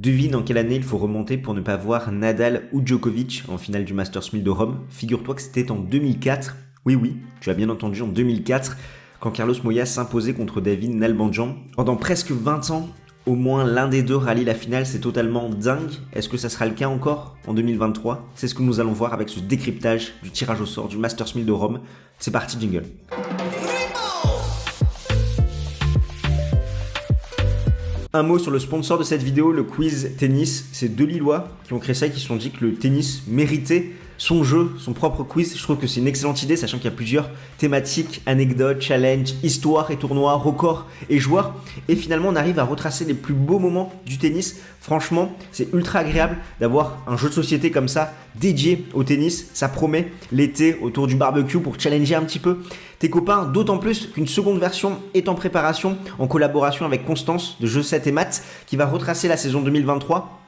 Devine en quelle année il faut remonter pour ne pas voir Nadal ou Djokovic en finale du Masters 1000 de Rome. Figure-toi que c'était en 2004. Oui, tu as bien entendu, en 2004, quand Carlos Moya s'imposait contre David Nalbandian. Pendant presque 20 ans, au moins l'un des deux rallie la finale, c'est totalement dingue. Est-ce que ça sera le cas encore en 2023 ? C'est ce que nous allons voir avec ce décryptage du tirage au sort du Masters 1000 de Rome. C'est parti, jingle. Un mot sur le sponsor de cette vidéo, le quiz tennis. C'est deux Lillois qui ont créé ça et qui se sont dit que le tennis méritait son jeu, son propre quiz. Je trouve que c'est une excellente idée, sachant qu'il y a plusieurs thématiques, anecdotes, challenges, histoires et tournois, records et joueurs. Et finalement, on arrive à retracer les plus beaux moments du tennis. Franchement, c'est ultra agréable d'avoir un jeu de société comme ça, dédié au tennis. Ça promet l'été autour du barbecue pour challenger un petit peu tes copains, d'autant plus qu'une seconde version est en préparation en collaboration avec Constance de Jeux 7 et Maths qui va retracer la saison 2023.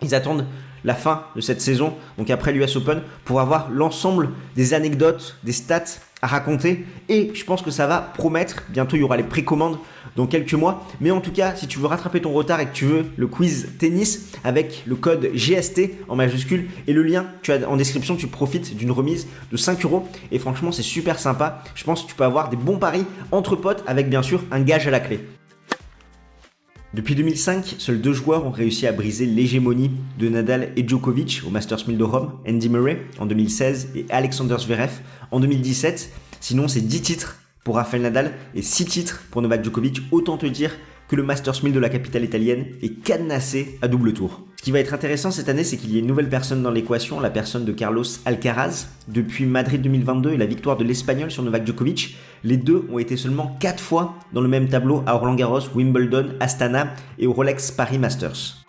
Ils attendent la fin de cette saison, donc après l'US Open, pour avoir l'ensemble des anecdotes, des stats à raconter. Et je pense que ça va promettre. Bientôt, il y aura les précommandes dans quelques mois. Mais en tout cas, si tu veux rattraper ton retard et que tu veux le quiz tennis avec le code GST en majuscule et le lien tu as en description, tu profites d'une remise de 5 €. Et franchement, c'est super sympa. Je pense que tu peux avoir des bons paris entre potes avec bien sûr un gage à la clé. Depuis 2005, seuls deux joueurs ont réussi à briser l'hégémonie de Nadal et Djokovic au Masters 1000 de Rome, Andy Murray en 2016 et Alexander Zverev en 2017. Sinon, c'est 10 titres pour Rafael Nadal et 6 titres pour Novak Djokovic. Autant te dire que le Masters 1000 de la capitale italienne est cadenassé à double tour. Ce qui va être intéressant cette année, c'est qu'il y a une nouvelle personne dans l'équation, la personne de Carlos Alcaraz. Depuis Madrid 2022 et la victoire de l'Espagnol sur Novak Djokovic, les deux ont été seulement 4 fois dans le même tableau à Roland Garros, Wimbledon, Astana et au Rolex Paris Masters.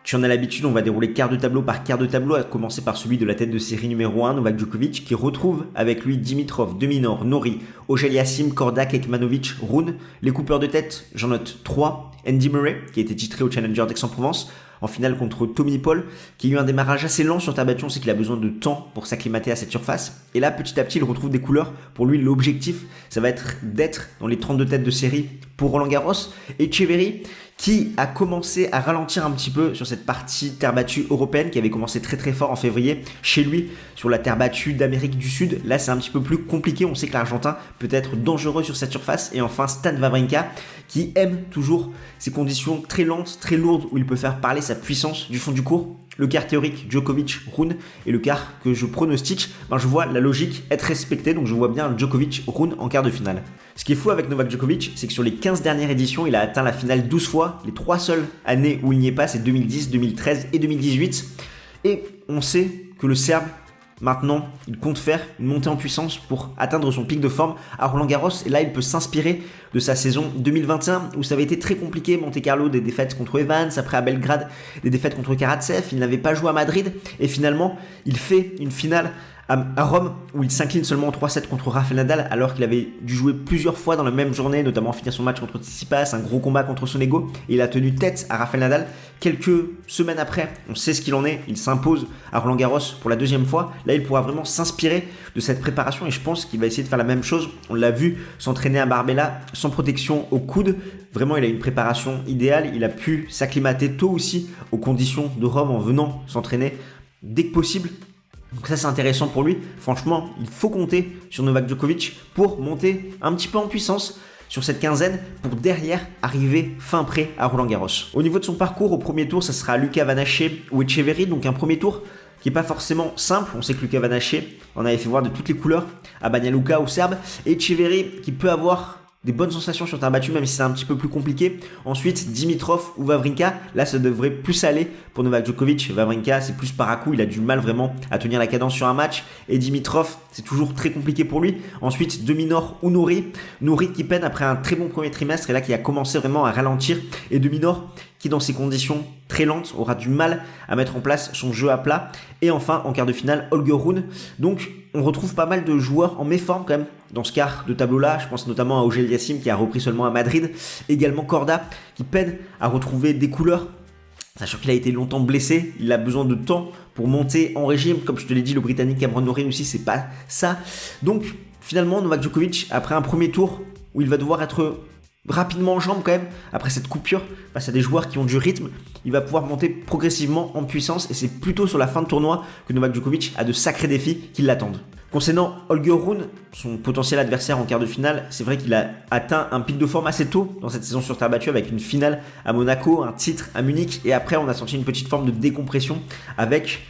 Tu en as l'habitude, on va dérouler quart de tableau par quart de tableau, à commencer par celui de la tête de série numéro 1, Novak Djokovic, qui retrouve avec lui Dimitrov, De Minaur, Norrie, Auger-Aliassime, Korda, Kekmanovic, Rune. Les coupeurs de tête, j'en note 3. Andy Murray, qui a été titré au Challenger d'Aix-en-Provence, en finale contre Tommy Paul, qui a eu un démarrage assez lent sur terre battue. On sait qu'il a besoin de temps pour s'acclimater à cette surface. Et là, petit à petit, il retrouve des couleurs. Pour lui, l'objectif, ça va être d'être dans les 32 têtes de série pour Roland Garros. Et Etcheverry, qui a commencé à ralentir un petit peu sur cette partie terre battue européenne, qui avait commencé très très fort en février chez lui sur la terre battue d'Amérique du Sud. Là, c'est un petit peu plus compliqué. On sait que l'Argentin peut être dangereux sur cette surface. Et enfin, Stan Wawrinka, qui aime toujours ces conditions très lentes, très lourdes, où il peut faire parler sa puissance du fond du court. Le quart théorique Djokovic, Rune, et le quart que je pronostique, je vois la logique être respectée, donc je vois bien Djokovic, Rune en quart de finale. Ce qui est fou avec Novak Djokovic, c'est que sur les 15 dernières éditions, il a atteint la finale 12 fois. Les 3 seules années où il n'y est pas, c'est 2010, 2013 et 2018. Et on sait que le Serbe, maintenant, il compte faire une montée en puissance pour atteindre son pic de forme à Roland Garros. Et là, il peut s'inspirer de sa saison 2021 où ça avait été très compliqué. Monte Carlo, des défaites contre Evans. Après, à Belgrade, des défaites contre Karatsev. Il n'avait pas joué à Madrid. Et finalement, il fait une finale à Rome où il s'incline seulement en 3-7 contre Rafael Nadal alors qu'il avait dû jouer plusieurs fois dans la même journée, notamment finir son match contre Tsitsipas, un gros combat contre Sonego, et il a tenu tête à Rafael Nadal. Quelques semaines après, on sait ce qu'il en est, il s'impose à Roland Garros pour la deuxième fois. Là, il pourra vraiment s'inspirer de cette préparation et je pense qu'il va essayer de faire la même chose. On l'a vu s'entraîner à Marbella sans protection au coude. Vraiment, il a une préparation idéale. Il a pu s'acclimater tôt aussi aux conditions de Rome en venant s'entraîner dès que possible. Donc ça, c'est intéressant pour lui. Franchement, il faut compter sur Novak Djokovic pour monter un petit peu en puissance sur cette quinzaine pour derrière arriver fin prêt à Roland Garros. Au niveau de son parcours, au premier tour, ça sera Luca Van Hache ou Etcheverry, donc un premier tour qui n'est pas forcément simple. On sait que Luca Van Hache, on avait fait voir de toutes les couleurs à Banja Luka au Serbe, et Etcheverry qui peut avoir des bonnes sensations sur terre battue, même si c'est un petit peu plus compliqué. Ensuite, Dimitrov ou Wawrinka, là ça devrait plus aller pour Novak Djokovic. Wawrinka, c'est plus par à coup, il a du mal vraiment à tenir la cadence sur un match. Et Dimitrov, c'est toujours très compliqué pour lui. Ensuite, De Minaur ou Norrie. Norrie qui peine après un très bon premier trimestre et là qui a commencé vraiment à ralentir. Et De Minaur qui dans ces conditions très lentes aura du mal à mettre en place son jeu à plat. Et enfin, en quart de finale, Holger Rune. Donc, on retrouve pas mal de joueurs en méforme quand même dans ce quart de tableau-là. Je pense notamment à Auger-Aliassime qui a repris seulement à Madrid. Également Korda qui peine à retrouver des couleurs. Sachant qu'il a été longtemps blessé, il a besoin de temps pour monter en régime. Comme je te l'ai dit, le Britannique Cameron Norrie aussi, c'est pas ça. Donc, finalement, Novak Djokovic, après un premier tour où il va devoir être rapidement en jambes quand même, après cette coupure, face à des joueurs qui ont du rythme, il va pouvoir monter progressivement en puissance et c'est plutôt sur la fin de tournoi que Novak Djokovic a de sacrés défis qui l'attendent. Concernant Holger Rune, son potentiel adversaire en quart de finale, c'est vrai qu'il a atteint un pic de forme assez tôt dans cette saison sur terre battue avec une finale à Monaco, un titre à Munich et après on a senti une petite forme de décompression avec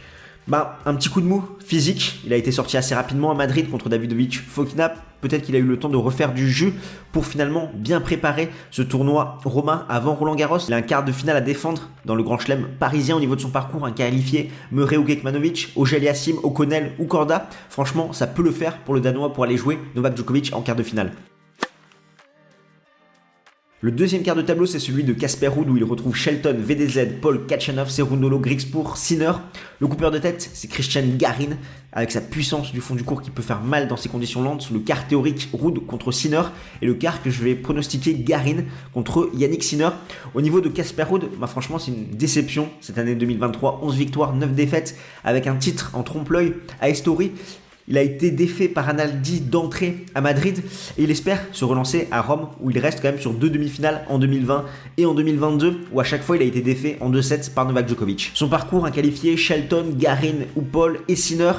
un petit coup de mou physique. Il a été sorti assez rapidement à Madrid contre Davidovich Fokina. Peut-être qu'il a eu le temps de refaire du jus pour finalement bien préparer ce tournoi romain avant Roland Garros. Il a un quart de finale à défendre dans le Grand Chelem parisien au niveau de son parcours. Un qualifié Murray ou Kekmanovic, Auger-Aliassime, O'Connell ou Korda. Franchement, ça peut le faire pour le Danois pour aller jouer Novak Djokovic en quart de finale. Le deuxième quart de tableau, c'est celui de Casper Ruud où il retrouve Shelton, VDZ, Paul Kachanov, Cerundolo, Griekspoor, Sinner. Le coupeur de tête, c'est Christian Garin avec sa puissance du fond du court qui peut faire mal dans ces conditions lentes. Sous le quart théorique, Ruud contre Sinner et le quart que je vais pronostiquer Garin contre Yannick Sinner. Au niveau de Casper Ruud, franchement, c'est une déception cette année 2023. 11 victoires, 9 défaites avec un titre en trompe-l'œil à Estoril. Il a été défait par Analdi d'entrée à Madrid et il espère se relancer à Rome où il reste quand même sur 2 demi-finales en 2020 et en 2022 où à chaque fois il a été défait en 2 sets par Novak Djokovic. Son parcours a qualifié Shelton, Garin ou Paul et Sinner.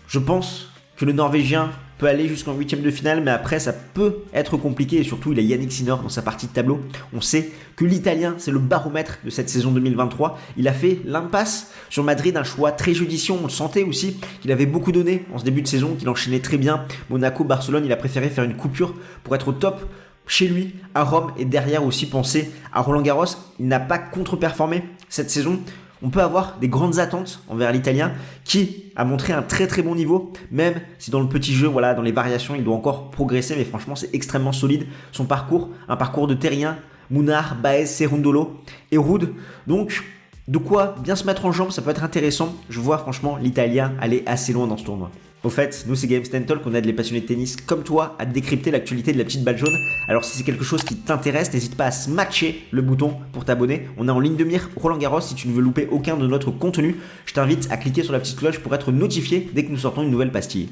Je pense que le Norvégien peut aller jusqu'en 8e de finale, mais après ça peut être compliqué et surtout il a Yannick Sinner dans sa partie de tableau. On sait que l'Italien c'est le baromètre de cette saison 2023. Il a fait l'impasse sur Madrid, un choix très judicieux. On le sentait aussi qu'il avait beaucoup donné en ce début de saison, qu'il enchaînait très bien. Monaco, Barcelone, il a préféré faire une coupure pour être au top chez lui à Rome et derrière aussi penser à Roland Garros. Il n'a pas contre-performé cette saison. On peut avoir des grandes attentes envers l'Italien qui a montré un très très bon niveau, même si dans le petit jeu, dans les variations, il doit encore progresser, mais franchement c'est extrêmement solide. Son parcours, un parcours de terrien, Munar, Baez, Cerundolo et Ruud. Donc de quoi bien se mettre en jambe, ça peut être intéressant. Je vois franchement l'Italien aller assez loin dans ce tournoi. Au fait, nous c'est Games Talk, on aide les passionnés de tennis comme toi à décrypter l'actualité de la petite balle jaune. Alors si c'est quelque chose qui t'intéresse, n'hésite pas à smatcher le bouton pour t'abonner. On est en ligne de mire Roland Garros, si tu ne veux louper aucun de notre contenu, je t'invite à cliquer sur la petite cloche pour être notifié dès que nous sortons une nouvelle pastille.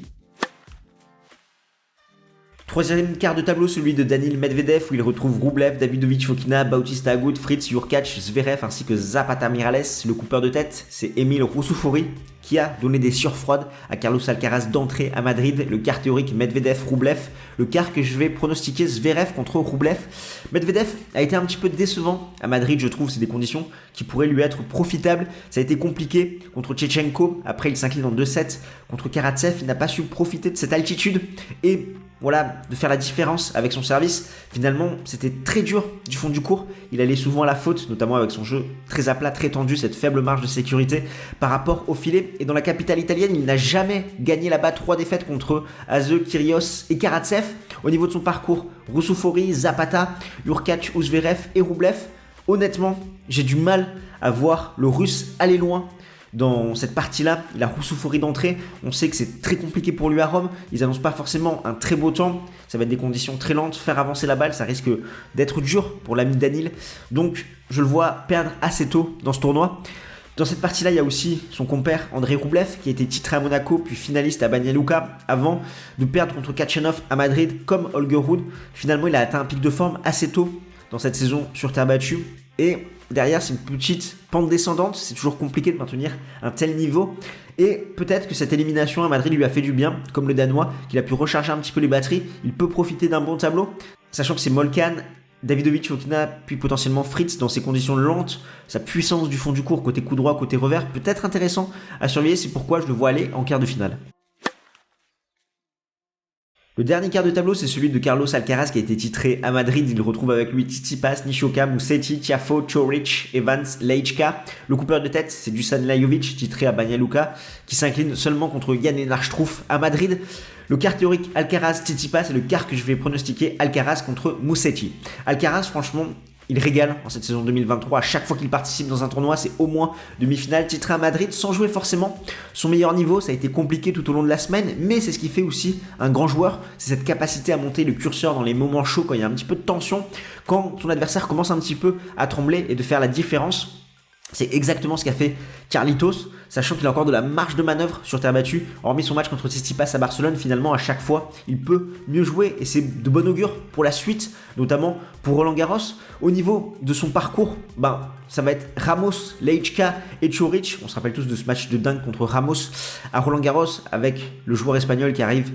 Troisième quart de tableau, celui de Daniil Medvedev où il retrouve Rublev, Davidovich Fokina, Bautista Agut, Fritz, Hurkacz, Zverev ainsi que Zapata Miralles. Le coupeur de tête, c'est Emil Roussoufouri qui a donné des surfroides à Carlos Alcaraz d'entrée à Madrid. Le quart théorique Medvedev-Rublev. Le quart que je vais pronostiquer Zverev contre Rublev. Medvedev a été un petit peu décevant à Madrid, je trouve. C'est des conditions qui pourraient lui être profitables. Ça a été compliqué contre Tchechenko. Après, il s'incline en 2-7 contre Karatsev. Il n'a pas su profiter de cette altitude et de faire la différence avec son service. Finalement, c'était très dur du fond du court. Il allait souvent à la faute, notamment avec son jeu très à plat, très tendu, cette faible marge de sécurité par rapport au filet. Et dans la capitale italienne, il n'a jamais gagné là-bas 3 défaites contre Haze, Kyrgios et Karatsev. Au niveau de son parcours, Roussoufouri, Zapata, Hurkacz, Zverev et Rublev. Honnêtement, j'ai du mal à voir le Russe aller loin dans cette partie-là. Il a Roussoufouri d'entrée. On sait que c'est très compliqué pour lui à Rome. Ils annoncent pas forcément un très beau temps. Ça va être des conditions très lentes. Faire avancer la balle, ça risque d'être dur pour l'ami Daniil. Donc, je le vois perdre assez tôt dans ce tournoi. Dans cette partie-là, il y a aussi son compère Andrei Rublev qui a été titré à Monaco puis finaliste à Banja Luka avant de perdre contre Kachanov à Madrid comme Holger Rune. Finalement, il a atteint un pic de forme assez tôt dans cette saison sur terre battue. Et derrière, c'est une petite pente descendante. C'est toujours compliqué de maintenir un tel niveau. Et peut-être que cette élimination à Madrid lui a fait du bien, comme le Danois, qu'il a pu recharger un petit peu les batteries. Il peut profiter d'un bon tableau, sachant que c'est Molcan, Davidovich Fokina, puis potentiellement Fritz dans ces conditions lentes. Sa puissance du fond du court, côté coup droit, côté revers, peut être intéressant à surveiller. C'est pourquoi je le vois aller en quart de finale. Le dernier quart de tableau, c'est celui de Carlos Alcaraz qui a été titré à Madrid. Il retrouve avec lui Tsitsipas, Nishioka, Musetti, Tiafoe, Coric, Evans, Lejka. Le coupeur de tête, c'est Dusan Lajovic, titré à Banja Luka, qui s'incline seulement contre Jan-Lennart Struff à Madrid. Le quart théorique Alcaraz-Tsitsipas, c'est le quart que je vais pronostiquer Alcaraz contre Musetti. Alcaraz, franchement, il régale en cette saison 2023. À chaque fois qu'il participe dans un tournoi, c'est au moins demi-finale, titré à Madrid, sans jouer forcément son meilleur niveau. Ça a été compliqué tout au long de la semaine, mais c'est ce qui fait aussi un grand joueur. C'est cette capacité à monter le curseur dans les moments chauds, quand il y a un petit peu de tension, quand ton adversaire commence un petit peu à trembler et de faire la différence. C'est exactement ce qu'a fait Carlitos, sachant qu'il a encore de la marge de manœuvre sur terre battue. Hormis son match contre Tsitsipas à Barcelone, finalement, à chaque fois, il peut mieux jouer et c'est de bon augure pour la suite, notamment pour Roland Garros. Au niveau de son parcours, ça va être Ramos, Lejka et Coric. On se rappelle tous de ce match de dingue contre Ramos à Roland Garros avec le joueur espagnol qui arrive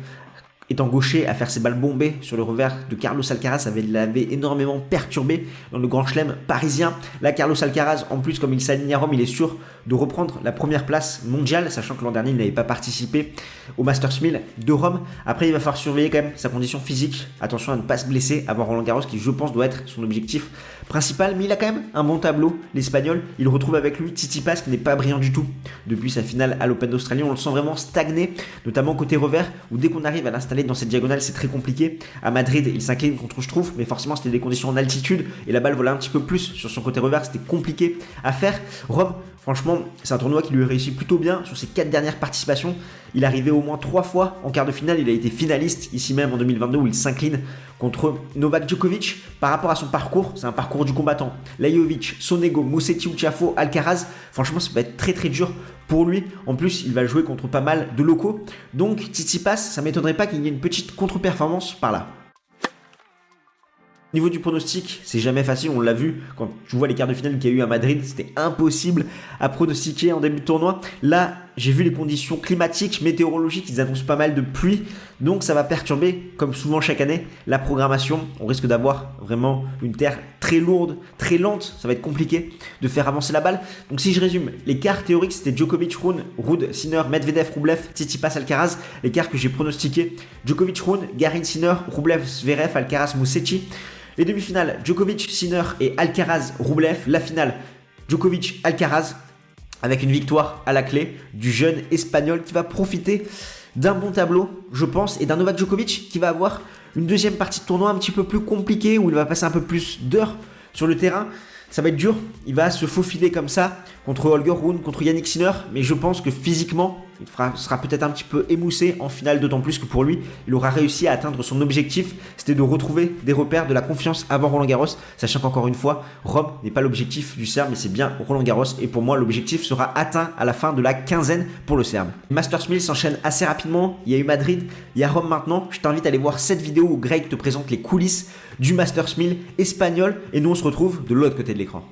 étant gaucher à faire ses balles bombées sur le revers de Carlos Alcaraz, l'avait énormément perturbé dans le grand chelem parisien. Là, Carlos Alcaraz, en plus, comme il s'aligne à Rome, il est sûr de reprendre la première place mondiale, sachant que l'an dernier, il n'avait pas participé au Masters 1000 de Rome. Après, il va falloir surveiller quand même sa condition physique. Attention à ne pas se blesser avant Roland Garros, qui, je pense, doit être son objectif principal. Mais il a quand même un bon tableau, l'Espagnol. Il retrouve avec lui Tsitsipas, qui n'est pas brillant du tout depuis sa finale à l'Open d'Australie. On le sent vraiment stagné, notamment côté revers, où dès qu'on arrive à l'installer dans cette diagonale, c'est très compliqué. À Madrid, il s'incline contre Struff, mais forcément, c'était des conditions en altitude et la balle volait un petit peu plus sur son côté revers. C'était compliqué à faire. Rome, franchement, c'est un tournoi qui lui réussit plutôt bien sur ses 4 dernières participations. Il est arrivé au moins 3 fois en quart de finale. Il a été finaliste ici même en 2022 où il s'incline contre Novak Djokovic. Par rapport à son parcours, c'est un parcours du combattant. Lajovic, Sonego, Musetti, Tiafoe, Alcaraz. Franchement, ça va être très très dur pour lui. En plus, il va jouer contre pas mal de locaux. Donc, Tsitsipas, ça ne m'étonnerait pas qu'il y ait une petite contre-performance par là. Niveau du pronostic, c'est jamais facile, on l'a vu quand tu vois les quarts de finale qu'il y a eu à Madrid, c'était impossible à pronostiquer en début de tournoi. Là, j'ai vu les conditions climatiques, météorologiques, ils annoncent pas mal de pluie, donc ça va perturber, comme souvent chaque année, la programmation. On risque d'avoir vraiment une terre très lourde, très lente, ça va être compliqué de faire avancer la balle. Donc si je résume, les quarts théoriques c'était Djokovic, Rune, Ruud, Sinner, Medvedev, Rublev, Tsitsipas, Alcaraz. Les quarts que j'ai pronostiqués, Djokovic, Rune, Garin, Sinner, Rublev, Zverev, Alcaraz, Musetti. Les demi-finales, Djokovic, Sinner et Alcaraz, Rublev. La finale, Djokovic, Alcaraz, avec une victoire à la clé du jeune espagnol qui va profiter d'un bon tableau, je pense, et d'un Novak Djokovic qui va avoir une deuxième partie de tournoi un petit peu plus compliquée, où il va passer un peu plus d'heures sur le terrain. Ça va être dur, il va se faufiler comme ça contre Holger Rune, contre Yannick Sinner, mais je pense que physiquement, il sera peut-être un petit peu émoussé en finale, d'autant plus que pour lui, il aura réussi à atteindre son objectif, c'était de retrouver des repères, de la confiance avant Roland Garros, sachant qu'encore une fois, Rome n'est pas l'objectif du Serbe, mais c'est bien Roland Garros, et pour moi, l'objectif sera atteint à la fin de la quinzaine pour le Serbe. Masters 1000 s'enchaîne assez rapidement, il y a eu Madrid, il y a Rome maintenant, je t'invite à aller voir cette vidéo où Greg te présente les coulisses du Masters 1000 espagnol, et nous on se retrouve de l'autre côté de l'écran.